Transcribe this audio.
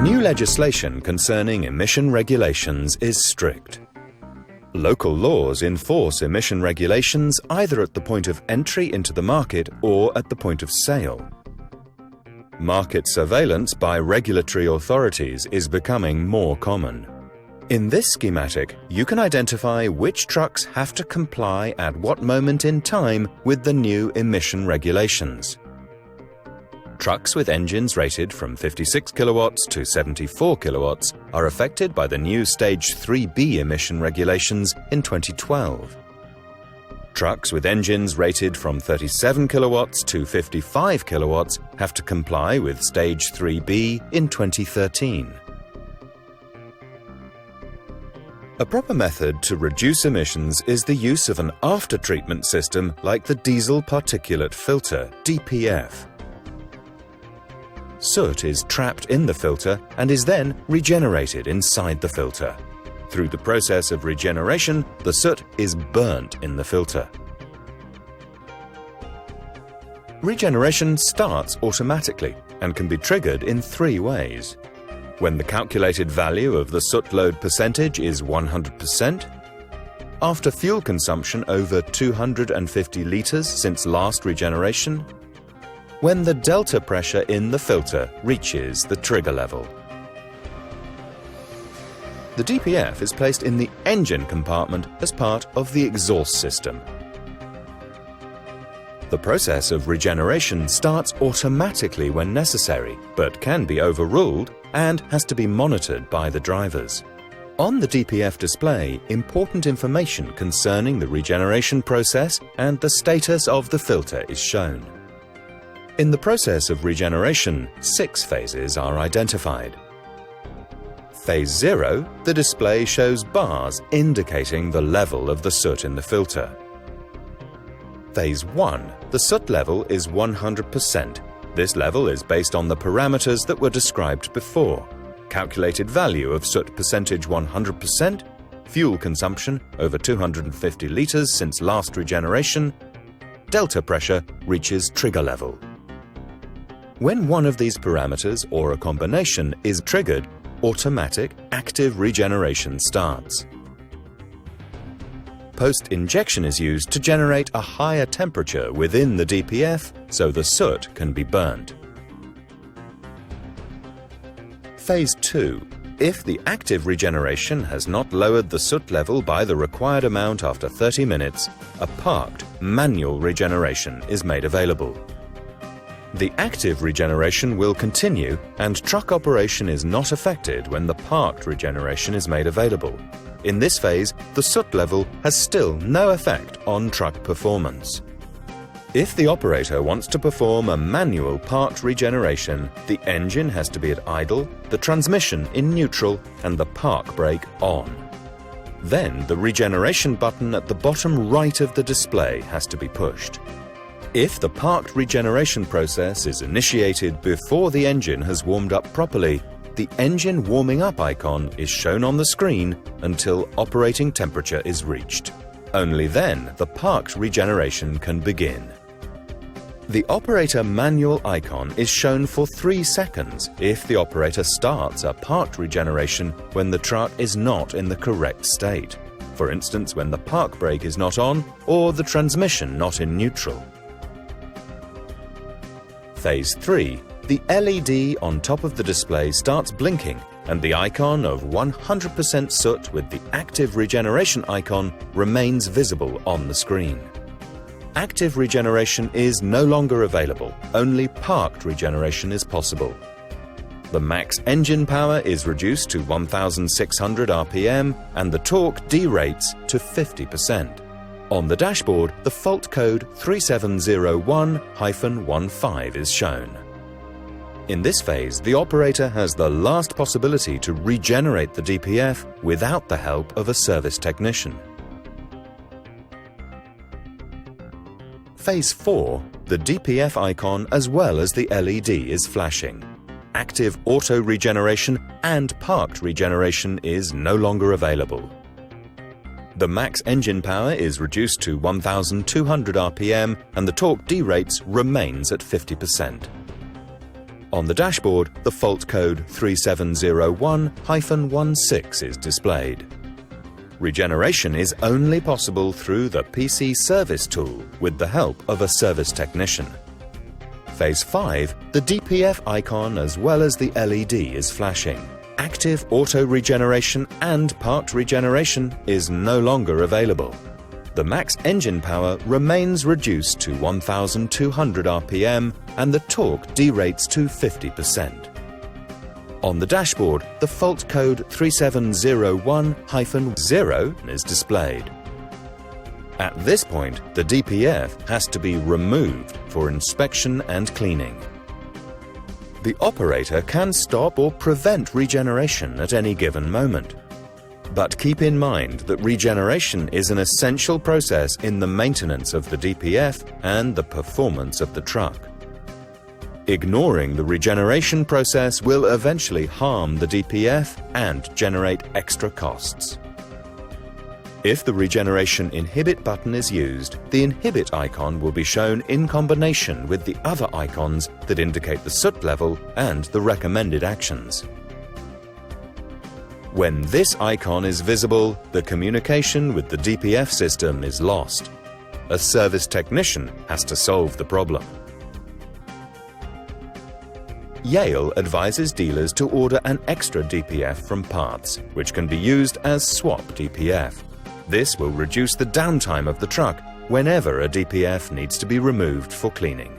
New legislation concerning emission regulations is strict. Local laws enforce emission regulations either at the point of entry into the market or at the point of sale. Market surveillance by regulatory authorities is becoming more common. In this schematic, you can identify which trucks have to comply at what moment in time with the new emission regulations. Trucks with engines rated from 56 kilowatts to 74 kilowatts are affected by the new Stage 3B emission regulations in 2012. Trucks with engines rated from 37 kilowatts to 55 kilowatts have to comply with Stage 3B in 2013. A proper method to reduce emissions is the use of an after-treatment system like the diesel particulate filter, DPF. Soot is trapped in the filter and is then regenerated inside the filter. Through the process of regeneration, the soot is burnt in the filter. Regeneration starts automatically and can be triggered in 3 ways. When the calculated value of the soot load percentage is 100%, after fuel consumption over 250 litres since last regeneration, when the delta pressure in the filter reaches the trigger level. The DPF is placed in the engine compartment as part of the exhaust system. The process of regeneration starts automatically when necessary, but can be overruled and has to be monitored by the drivers. On the DPF display, important information concerning the regeneration process and the status of the filter is shown. In the process of regeneration, 6 phases are identified. Phase 0, the display shows bars indicating the level of the soot in the filter. Phase 1, the soot level is 100%. This level is based on the parameters that were described before. Calculated value of soot percentage 100%, fuel consumption over 250 litres since last regeneration, delta pressure reaches trigger level. When one of these parameters or a combination is triggered, automatic active regeneration starts. Post-injection is used to generate a higher temperature within the DPF so the soot can be burnt. Phase 2. If the active regeneration has not lowered the soot level by the required amount after 30 minutes, a parked manual regeneration is made available. The active regeneration will continue and truck operation is not affected when the parked regeneration is made available. In this phase, the soot level has still no effect on truck performance. If the operator wants to perform a manual parked regeneration, the engine has to be at idle, the transmission in neutral and the park brake on. Then the regeneration button at the bottom right of the display has to be pushed. If the parked regeneration process is initiated before the engine has warmed up properly, the engine warming up icon is shown on the screen until operating temperature is reached. Only then the parked regeneration can begin. The operator manual icon is shown for 3 seconds if the operator starts a parked regeneration when the truck is not in the correct state. For instance, when the park brake is not on or the transmission not in neutral. Phase 3. The LED on top of the display starts blinking and the icon of 100% soot with the active regeneration icon remains visible on the screen. Active regeneration is no longer available, only parked regeneration is possible. The max engine power is reduced to 1,600 RPM and the torque derates to 50%. On the dashboard, the fault code 3701-15 is shown. In this phase, the operator has the last possibility to regenerate the DPF without the help of a service technician. Phase 4, the DPF icon as well as the LED is flashing. Active auto regeneration and parked regeneration is no longer available. The max engine power is reduced to 1,200 RPM and the torque derates remains at 50%. On the dashboard, the fault code 3701-16 is displayed. Regeneration is only possible through the PC service tool with the help of a service technician. Phase 5, the DPF icon as well as the LED is flashing. Active auto regeneration and parked regeneration is no longer available. The max engine power remains reduced to 1200 RPM and the torque derates to 50%. On the dashboard, the fault code 3701-0 is displayed. At this point, the DPF has to be removed for inspection and cleaning. The operator can stop or prevent regeneration at any given moment. But keep in mind that regeneration is an essential process in the maintenance of the DPF and the performance of the truck. Ignoring the regeneration process will eventually harm the DPF and generate extra costs. If the regeneration inhibit button is used, the inhibit icon will be shown in combination with the other icons that indicate the soot level and the recommended actions. When this icon is visible, the communication with the DPF system is lost. A service technician has to solve the problem. Yale advises dealers to order an extra DPF from parts, which can be used as swap DPF. This will reduce the downtime of the truck whenever a DPF needs to be removed for cleaning.